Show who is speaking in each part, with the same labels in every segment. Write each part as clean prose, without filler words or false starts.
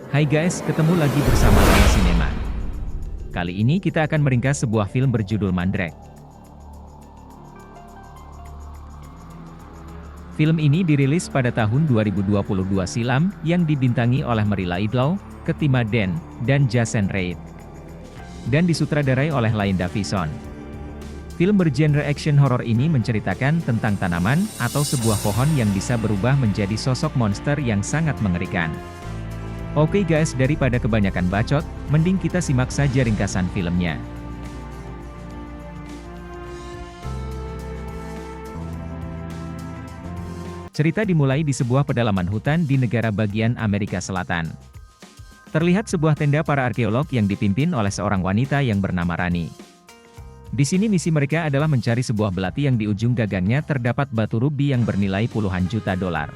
Speaker 1: Hai guys, ketemu lagi bersama Lama Cinema. Kali ini kita akan meringkas sebuah film berjudul Mandrake. Film ini dirilis pada tahun 2022 silam, yang dibintangi oleh Mary Laidlaw, Ketima Den, dan Jason Reid. Dan disutradarai oleh Liam Davison. Film bergenre action horror ini menceritakan tentang tanaman, atau sebuah pohon yang bisa berubah menjadi sosok monster yang sangat mengerikan. Oke guys, daripada kebanyakan bacot, mending kita simak saja ringkasan filmnya. Cerita dimulai di sebuah pedalaman hutan di negara bagian Amerika Selatan. Terlihat sebuah tenda para arkeolog yang dipimpin oleh seorang wanita yang bernama Rani. Di sini misi mereka adalah mencari sebuah belati yang di ujung gagangnya terdapat batu rubi yang bernilai puluhan juta dolar.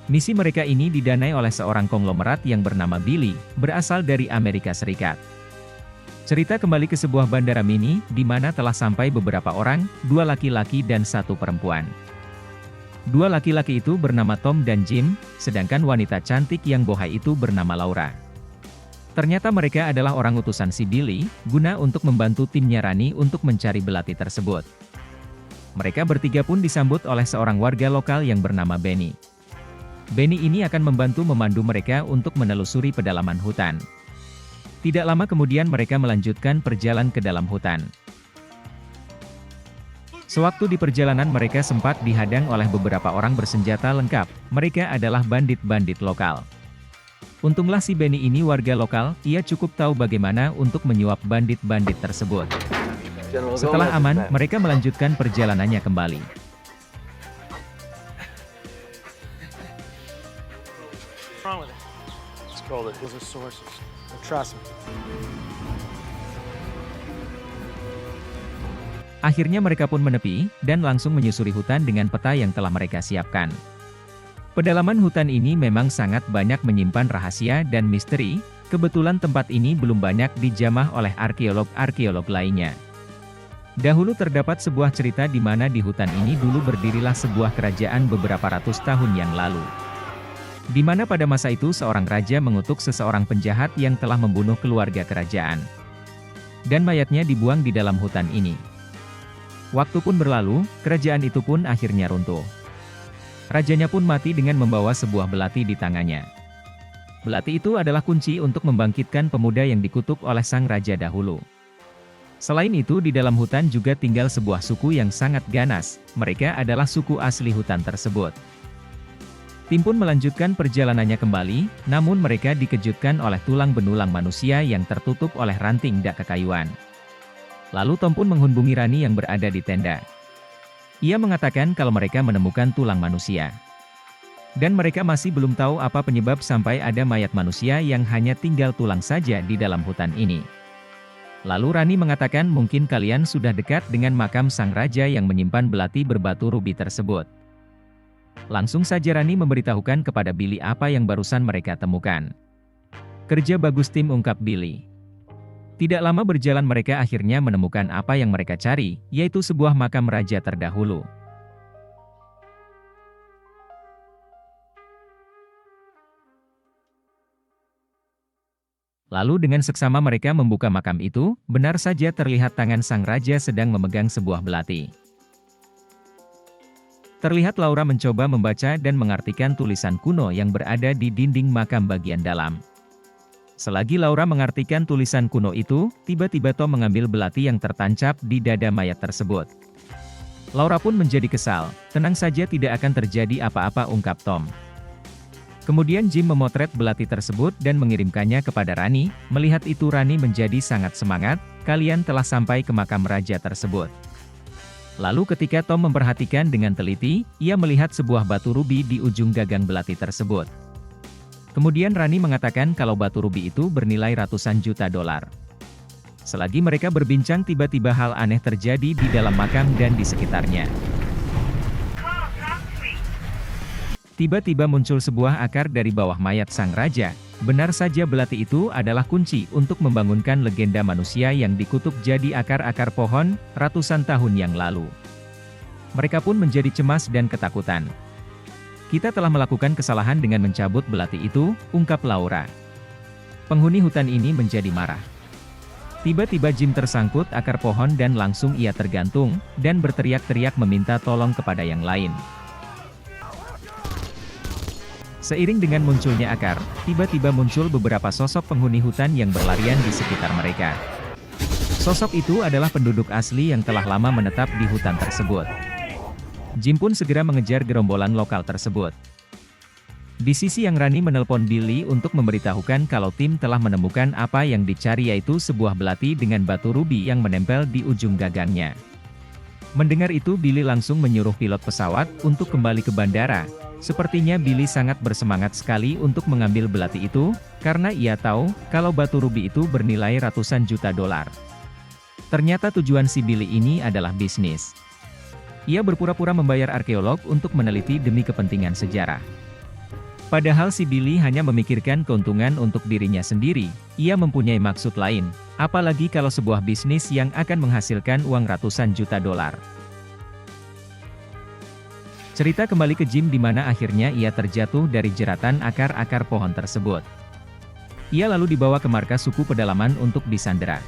Speaker 1: Misi mereka ini didanai oleh seorang konglomerat yang bernama Billy, berasal dari Amerika Serikat. Cerita kembali ke sebuah bandara mini, di mana telah sampai beberapa orang, 2 laki-laki dan 1 perempuan. 2 laki-laki itu bernama Tom dan Jim, sedangkan wanita cantik yang bohai itu bernama Laura. Ternyata mereka adalah orang utusan si Billy, guna untuk membantu timnya Rani untuk mencari belati tersebut. Mereka bertiga pun disambut oleh seorang warga lokal yang bernama Benny. Benny ini akan membantu memandu mereka untuk menelusuri pedalaman hutan. Tidak lama kemudian mereka melanjutkan perjalanan ke dalam hutan. Sewaktu di perjalanan mereka sempat dihadang oleh beberapa orang bersenjata lengkap, mereka adalah bandit-bandit lokal. Untunglah si Benny ini warga lokal, ia cukup tahu bagaimana untuk menyuap bandit-bandit tersebut. Setelah aman, mereka melanjutkan perjalanannya kembali.
Speaker 2: Wrong with it? It's called it. Those are sources. Trust me.
Speaker 1: Akhirnya mereka pun menepi, dan langsung menyusuri hutan dengan peta yang telah mereka siapkan. Pedalaman hutan ini memang sangat banyak menyimpan rahasia dan misteri, kebetulan tempat ini belum banyak dijamah oleh arkeolog-arkeolog lainnya. Dahulu terdapat sebuah cerita di mana di hutan ini dulu berdirilah sebuah kerajaan beberapa ratus tahun yang lalu. Di mana pada masa itu seorang raja mengutuk seseorang penjahat yang telah membunuh keluarga kerajaan. Dan mayatnya dibuang di dalam hutan ini. Waktu pun berlalu, kerajaan itu pun akhirnya runtuh. Rajanya pun mati dengan membawa sebuah belati di tangannya. Belati itu adalah kunci untuk membangkitkan pemuda yang dikutuk oleh sang raja dahulu. Selain itu di dalam hutan juga tinggal sebuah suku yang sangat ganas, mereka adalah suku asli hutan tersebut. Tim pun melanjutkan perjalanannya kembali, namun mereka dikejutkan oleh tulang benulang manusia yang tertutup oleh ranting dak kekayuan. Lalu Tom pun menghubungi Rani yang berada di tenda. Ia mengatakan kalau mereka menemukan tulang manusia. Dan mereka masih belum tahu apa penyebab sampai ada mayat manusia yang hanya tinggal tulang saja di dalam hutan ini. Lalu Rani mengatakan mungkin kalian sudah dekat dengan makam sang raja yang menyimpan belati berbatu rubi tersebut. Langsung saja Rani memberitahukan kepada Billy apa yang barusan mereka temukan. Kerja bagus tim, ungkap Billy. Tidak lama berjalan mereka akhirnya menemukan apa yang mereka cari, yaitu sebuah makam raja terdahulu. Lalu dengan seksama mereka membuka makam itu, benar saja terlihat tangan sang raja sedang memegang sebuah belati. Terlihat Laura mencoba membaca dan mengartikan tulisan kuno yang berada di dinding makam bagian dalam. Selagi Laura mengartikan tulisan kuno itu, tiba-tiba Tom mengambil belati yang tertancap di dada mayat tersebut. Laura pun menjadi kesal, tenang saja tidak akan terjadi apa-apa, ungkap Tom. Kemudian Jim memotret belati tersebut dan mengirimkannya kepada Rani, melihat itu Rani menjadi sangat semangat, kalian telah sampai ke makam raja tersebut. Lalu ketika Tom memperhatikan dengan teliti, ia melihat sebuah batu rubi di ujung gagang belati tersebut. Kemudian Rani mengatakan kalau batu rubi itu bernilai ratusan juta dolar. Selagi mereka berbincang tiba-tiba hal aneh terjadi di dalam makam dan di sekitarnya. Tiba-tiba muncul sebuah akar dari bawah mayat sang raja. Benar saja belati itu adalah kunci untuk membangunkan legenda manusia yang dikutuk jadi akar-akar pohon, ratusan tahun yang lalu. Mereka pun menjadi cemas dan ketakutan. Kita telah melakukan kesalahan dengan mencabut belati itu, ungkap Laura. Penghuni hutan ini menjadi marah. Tiba-tiba Jim tersangkut akar pohon dan langsung ia tergantung, dan berteriak-teriak meminta tolong kepada yang lain. Seiring dengan munculnya akar, tiba-tiba muncul beberapa sosok penghuni hutan yang berlarian di sekitar mereka. Sosok itu adalah penduduk asli yang telah lama menetap di hutan tersebut. Jim pun segera mengejar gerombolan lokal tersebut. Di sisi yang Rani menelpon Billy untuk memberitahukan kalau tim telah menemukan apa yang dicari, yaitu sebuah belati dengan batu rubi yang menempel di ujung gagangnya. Mendengar itu Billy langsung menyuruh pilot pesawat untuk kembali ke bandara. Sepertinya Billy sangat bersemangat sekali untuk mengambil belati itu, karena ia tahu kalau batu rubi itu bernilai ratusan juta dolar. Ternyata tujuan si Billy ini adalah bisnis. Ia berpura-pura membayar arkeolog untuk meneliti demi kepentingan sejarah. Padahal si Billy hanya memikirkan keuntungan untuk dirinya sendiri, ia mempunyai maksud lain, apalagi kalau sebuah bisnis yang akan menghasilkan uang ratusan juta dolar. Cerita kembali ke Jim di mana akhirnya ia terjatuh dari jeratan akar-akar pohon tersebut. Ia lalu dibawa ke markas suku pedalaman untuk disandera.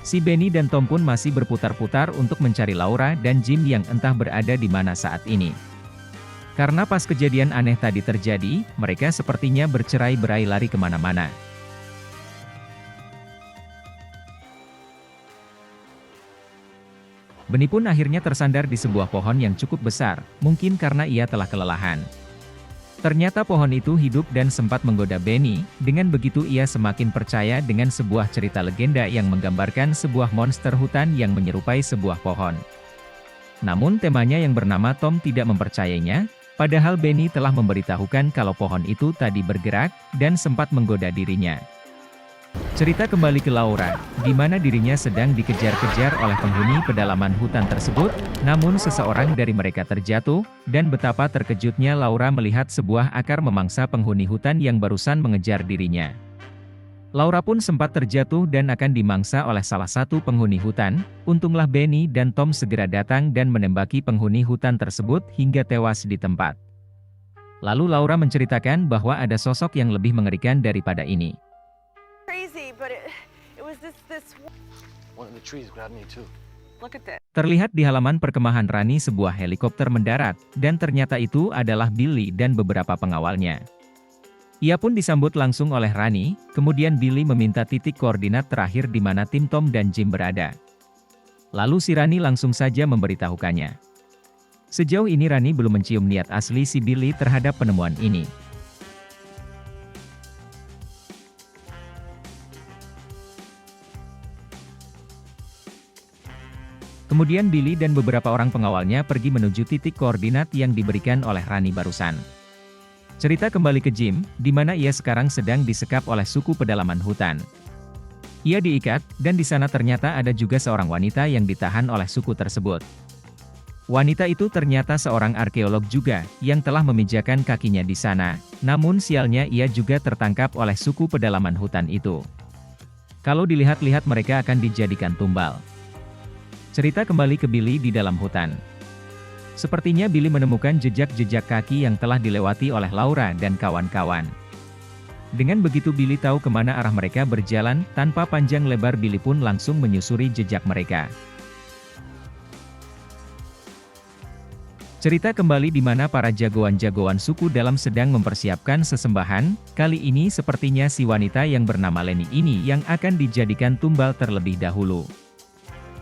Speaker 1: Si Benny dan Tom pun masih berputar-putar untuk mencari Laura dan Jim yang entah berada di mana saat ini. Karena pas kejadian aneh tadi terjadi, mereka sepertinya bercerai-berai lari kemana-mana. Benny pun akhirnya tersandar di sebuah pohon yang cukup besar, mungkin karena ia telah kelelahan. Ternyata pohon itu hidup dan sempat menggoda Benny, dengan begitu ia semakin percaya dengan sebuah cerita legenda yang menggambarkan sebuah monster hutan yang menyerupai sebuah pohon. Namun temanya yang bernama Tom tidak mempercayainya, padahal Benny telah memberitahukan kalau pohon itu tadi bergerak, dan sempat menggoda dirinya. Cerita kembali ke Laura, di mana dirinya sedang dikejar-kejar oleh penghuni pedalaman hutan tersebut, namun seseorang dari mereka terjatuh, dan betapa terkejutnya Laura melihat sebuah akar memangsa penghuni hutan yang barusan mengejar dirinya. Laura pun sempat terjatuh dan akan dimangsa oleh salah satu penghuni hutan, untunglah Benny dan Tom segera datang dan menembaki penghuni hutan tersebut hingga tewas di tempat. Lalu Laura menceritakan bahwa ada sosok yang lebih mengerikan daripada ini.
Speaker 3: Crazy, but it was this.
Speaker 2: One of the trees grabbed me too.
Speaker 3: Look at this.
Speaker 1: Terlihat di halaman perkemahan Rani sebuah helikopter mendarat, dan ternyata itu adalah Billy dan beberapa pengawalnya. Ia pun disambut langsung oleh Rani, kemudian Billy meminta titik koordinat terakhir di mana tim Tom dan Jim berada. Lalu si Rani langsung saja memberitahukannya. Sejauh ini Rani belum mencium niat asli si Billy terhadap penemuan ini. Kemudian Billy dan beberapa orang pengawalnya pergi menuju titik koordinat yang diberikan oleh Rani barusan. Cerita kembali ke Jim, di mana ia sekarang sedang disekap oleh suku pedalaman hutan. Ia diikat, dan di sana ternyata ada juga seorang wanita yang ditahan oleh suku tersebut. Wanita itu ternyata seorang arkeolog juga, yang telah memijakan kakinya di sana, namun sialnya ia juga tertangkap oleh suku pedalaman hutan itu. Kalau dilihat-lihat mereka akan dijadikan tumbal. Cerita kembali ke Billy di dalam hutan. Sepertinya Billy menemukan jejak-jejak kaki yang telah dilewati oleh Laura dan kawan-kawan. Dengan begitu Billy tahu kemana arah mereka berjalan, tanpa panjang lebar Billy pun langsung menyusuri jejak mereka. Cerita kembali di mana para jagoan-jagoan suku dalam sedang mempersiapkan sesembahan, kali ini sepertinya si wanita yang bernama Lenny ini yang akan dijadikan tumbal terlebih dahulu.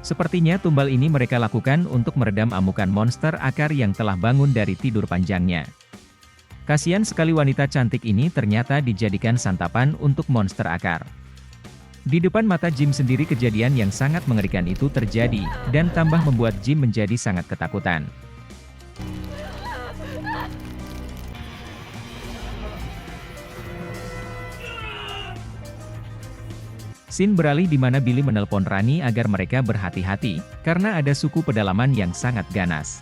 Speaker 1: Sepertinya tumbal ini mereka lakukan untuk meredam amukan monster akar yang telah bangun dari tidur panjangnya. Kasian sekali wanita cantik ini ternyata dijadikan santapan untuk monster akar. Di depan mata Jim sendiri kejadian yang sangat mengerikan itu terjadi, dan tambah membuat Jim menjadi sangat ketakutan. Scene beralih di mana Billy menelpon Rani agar mereka berhati-hati, karena ada suku pedalaman yang sangat ganas.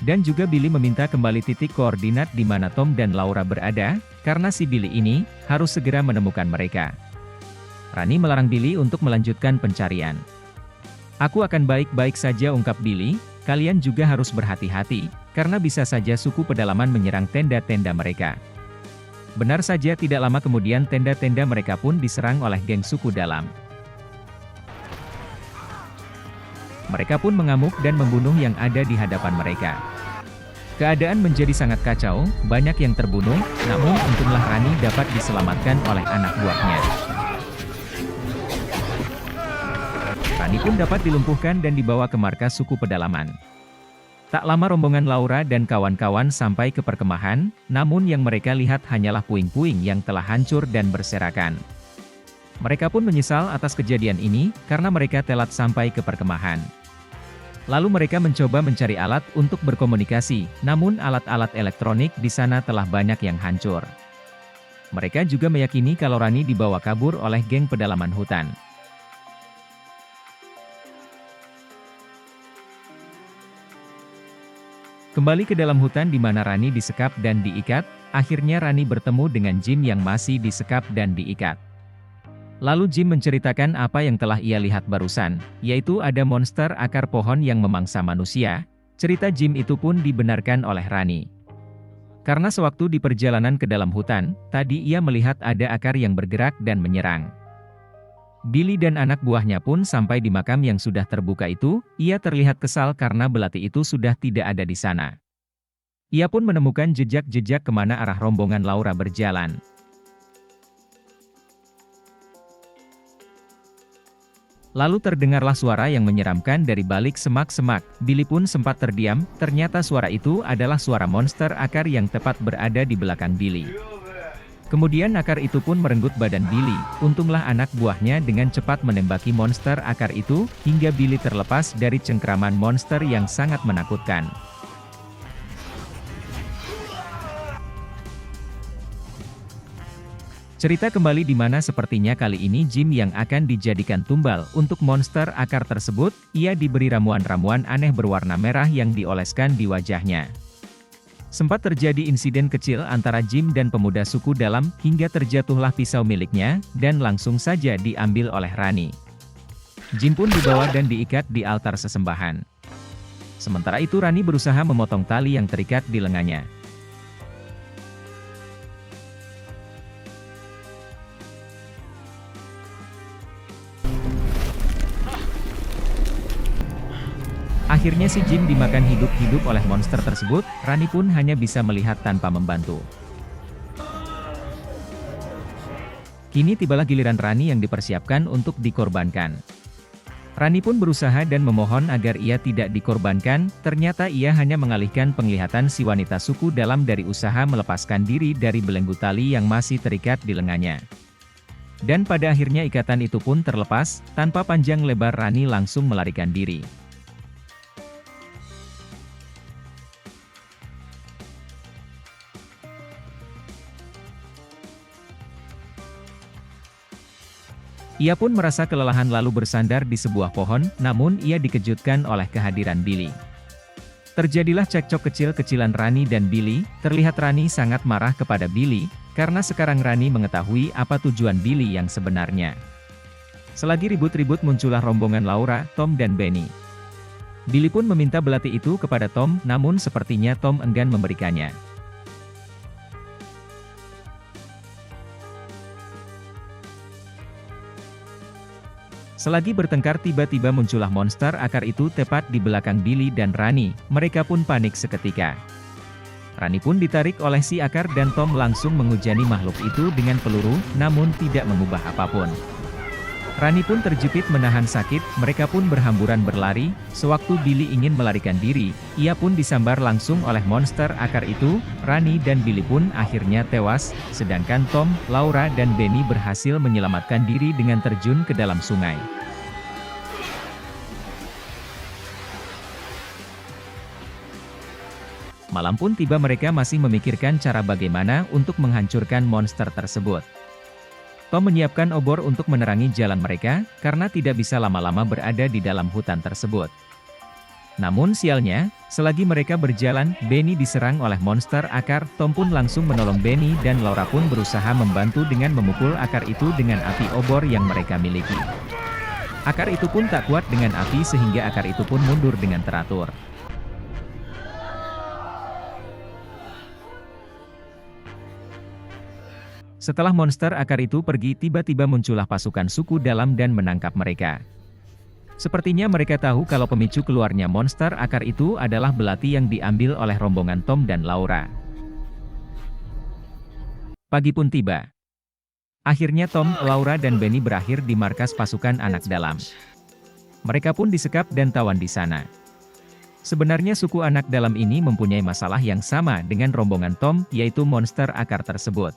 Speaker 1: Dan juga Billy meminta kembali titik koordinat di mana Tom dan Laura berada, karena si Billy ini harus segera menemukan mereka. Rani melarang Billy untuk melanjutkan pencarian. "Aku akan baik-baik saja," ungkap Billy, "kalian juga harus berhati-hati, karena bisa saja suku pedalaman menyerang tenda-tenda mereka." Benar saja, tidak lama kemudian tenda-tenda mereka pun diserang oleh geng suku dalam. Mereka pun mengamuk dan membunuh yang ada di hadapan mereka. Keadaan menjadi sangat kacau, banyak yang terbunuh, namun untunglah Rani dapat diselamatkan oleh anak buahnya. Rani pun dapat dilumpuhkan dan dibawa ke markas suku pedalaman. Tak lama rombongan Laura dan kawan-kawan sampai ke perkemahan, namun yang mereka lihat hanyalah puing-puing yang telah hancur dan berserakan. Mereka pun menyesal atas kejadian ini, karena mereka telat sampai ke perkemahan. Lalu mereka mencoba mencari alat untuk berkomunikasi, namun alat-alat elektronik di sana telah banyak yang hancur. Mereka juga meyakini kalau Rani dibawa kabur oleh geng pedalaman hutan. Kembali ke dalam hutan di mana Rani disekap dan diikat, akhirnya Rani bertemu dengan Jim yang masih disekap dan diikat. Lalu Jim menceritakan apa yang telah ia lihat barusan, yaitu ada monster akar pohon yang memangsa manusia. Cerita Jim itu pun dibenarkan oleh Rani. Karena sewaktu di perjalanan ke dalam hutan, tadi ia melihat ada akar yang bergerak dan menyerang. Billy dan anak buahnya pun sampai di makam yang sudah terbuka itu, ia terlihat kesal karena belati itu sudah tidak ada di sana. Ia pun menemukan jejak-jejak kemana arah rombongan Laura berjalan. Lalu terdengarlah suara yang menyeramkan dari balik semak-semak. Billy pun sempat terdiam, ternyata suara itu adalah suara monster akar yang tepat berada di belakang Billy. Kemudian akar itu pun merenggut badan Billy, untunglah anak buahnya dengan cepat menembaki monster akar itu, hingga Billy terlepas dari cengkraman monster yang sangat menakutkan. Cerita kembali di mana sepertinya kali ini Jim yang akan dijadikan tumbal untuk monster akar tersebut, ia diberi ramuan-ramuan aneh berwarna merah yang dioleskan di wajahnya. Sempat terjadi insiden kecil antara Jim dan pemuda suku dalam, hingga terjatuhlah pisau miliknya, dan langsung saja diambil oleh Rani. Jim pun dibawa dan diikat di altar sesembahan. Sementara itu Rani berusaha memotong tali yang terikat di lengannya. Akhirnya si Jim dimakan hidup-hidup oleh monster tersebut, Rani pun hanya bisa melihat tanpa membantu. Kini tibalah giliran Rani yang dipersiapkan untuk dikorbankan. Rani pun berusaha dan memohon agar ia tidak dikorbankan, ternyata ia hanya mengalihkan penglihatan si wanita suku dalam dari usaha melepaskan diri dari belenggu tali yang masih terikat di lengannya. Dan pada akhirnya ikatan itu pun terlepas, tanpa panjang lebar Rani langsung melarikan diri. Ia pun merasa kelelahan lalu bersandar di sebuah pohon, namun ia dikejutkan oleh kehadiran Billy. Terjadilah cekcok kecil-kecilan Rani dan Billy, terlihat Rani sangat marah kepada Billy, karena sekarang Rani mengetahui apa tujuan Billy yang sebenarnya. Selagi ribut-ribut muncullah rombongan Laura, Tom dan Benny. Billy pun meminta belati itu kepada Tom, namun sepertinya Tom enggan memberikannya. Selagi bertengkar tiba-tiba muncullah monster akar itu tepat di belakang Billy dan Rani, mereka pun panik seketika. Rani pun ditarik oleh si akar dan Tom langsung menghujani makhluk itu dengan peluru, namun tidak mengubah apapun. Rani pun terjepit menahan sakit, mereka pun berhamburan berlari, sewaktu Billy ingin melarikan diri, ia pun disambar langsung oleh monster akar itu, Rani dan Billy pun akhirnya tewas, sedangkan Tom, Laura dan Benny berhasil menyelamatkan diri dengan terjun ke dalam sungai. Malam pun tiba, mereka masih memikirkan cara bagaimana untuk menghancurkan monster tersebut. Tom menyiapkan obor untuk menerangi jalan mereka, karena tidak bisa lama-lama berada di dalam hutan tersebut. Namun sialnya, selagi mereka berjalan, Benny diserang oleh monster akar, Tom pun langsung menolong Benny dan Laura pun berusaha membantu dengan memukul akar itu dengan api obor yang mereka miliki. Akar itu pun tak kuat dengan api sehingga akar itu pun mundur dengan teratur. Setelah monster akar itu pergi, tiba-tiba muncullah pasukan suku dalam dan menangkap mereka. Sepertinya mereka tahu kalau pemicu keluarnya monster akar itu adalah belati yang diambil oleh rombongan Tom dan Laura. Pagi pun tiba. Akhirnya Tom, Laura dan Benny berakhir di markas pasukan anak dalam. Mereka pun disekap dan tawan di sana. Sebenarnya suku anak dalam ini mempunyai masalah yang sama dengan rombongan Tom, yaitu monster akar tersebut.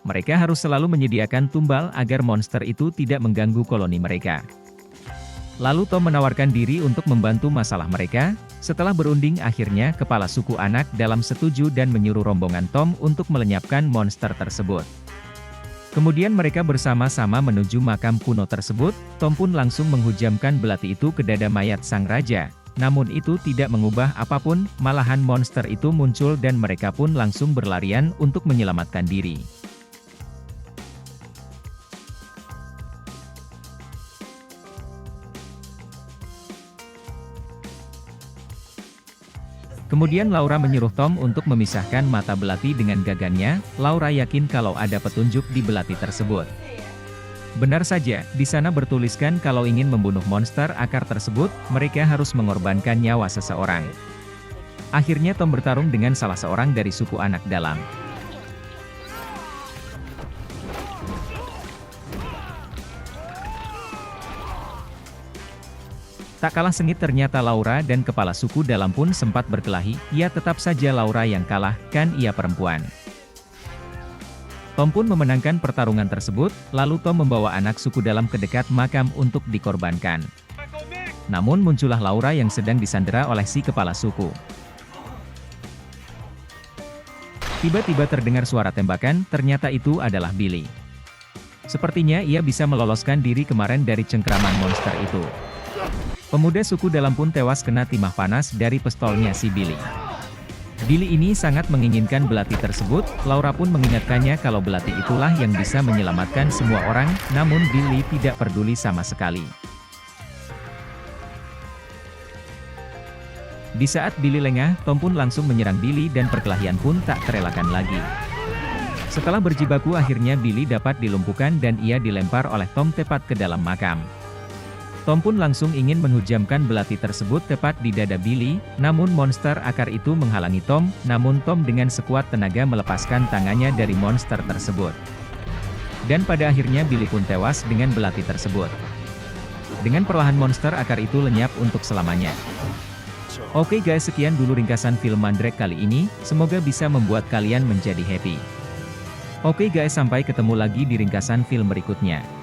Speaker 1: Mereka harus selalu menyediakan tumbal agar monster itu tidak mengganggu koloni mereka. Lalu Tom menawarkan diri untuk membantu masalah mereka. Setelah berunding, akhirnya kepala suku anak dalam setuju dan menyuruh rombongan Tom untuk melenyapkan monster tersebut. Kemudian mereka bersama-sama menuju makam kuno tersebut. Tom pun langsung menghujamkan belati itu ke dada mayat sang raja. Namun itu tidak mengubah apapun, malahan monster itu muncul dan mereka pun langsung berlarian untuk menyelamatkan diri. Kemudian Laura menyuruh Tom untuk memisahkan mata belati dengan gagannya. Laura yakin kalau ada petunjuk di belati tersebut. Benar saja, di sana bertuliskan kalau ingin membunuh monster akar tersebut, mereka harus mengorbankan nyawa seseorang. Akhirnya Tom bertarung dengan salah seorang dari suku anak dalam. Tak kalah sengit ternyata Laura dan kepala suku dalam pun sempat berkelahi. Ya tetap saja Laura yang kalah, kan ia perempuan. Tom pun memenangkan pertarungan tersebut, lalu Tom membawa anak suku dalam ke dekat makam untuk dikorbankan. Namun muncullah Laura yang sedang disandera oleh si kepala suku. Tiba-tiba terdengar suara tembakan, ternyata itu adalah Billy. Sepertinya ia bisa meloloskan diri kemarin dari cengkraman monster itu. Pemuda suku dalam pun tewas kena timah panas dari pistolnya si Billy. Billy ini sangat menginginkan belati tersebut. Laura pun mengingatkannya kalau belati itulah yang bisa menyelamatkan semua orang, namun Billy tidak peduli sama sekali. Di saat Billy lengah, Tom pun langsung menyerang Billy dan perkelahian pun tak terelakkan lagi. Setelah berjibaku akhirnya Billy dapat dilumpuhkan dan ia dilempar oleh Tom tepat ke dalam makam. Tom pun langsung ingin menghujamkan belati tersebut tepat di dada Billy, namun monster akar itu menghalangi Tom, namun Tom dengan sekuat tenaga melepaskan tangannya dari monster tersebut. Dan pada akhirnya Billy pun tewas dengan belati tersebut. Dengan perlahan monster akar itu lenyap untuk selamanya. Oke guys, sekian dulu ringkasan film Mandrake kali ini, semoga bisa membuat kalian menjadi happy. Oke guys, sampai ketemu lagi di ringkasan film berikutnya.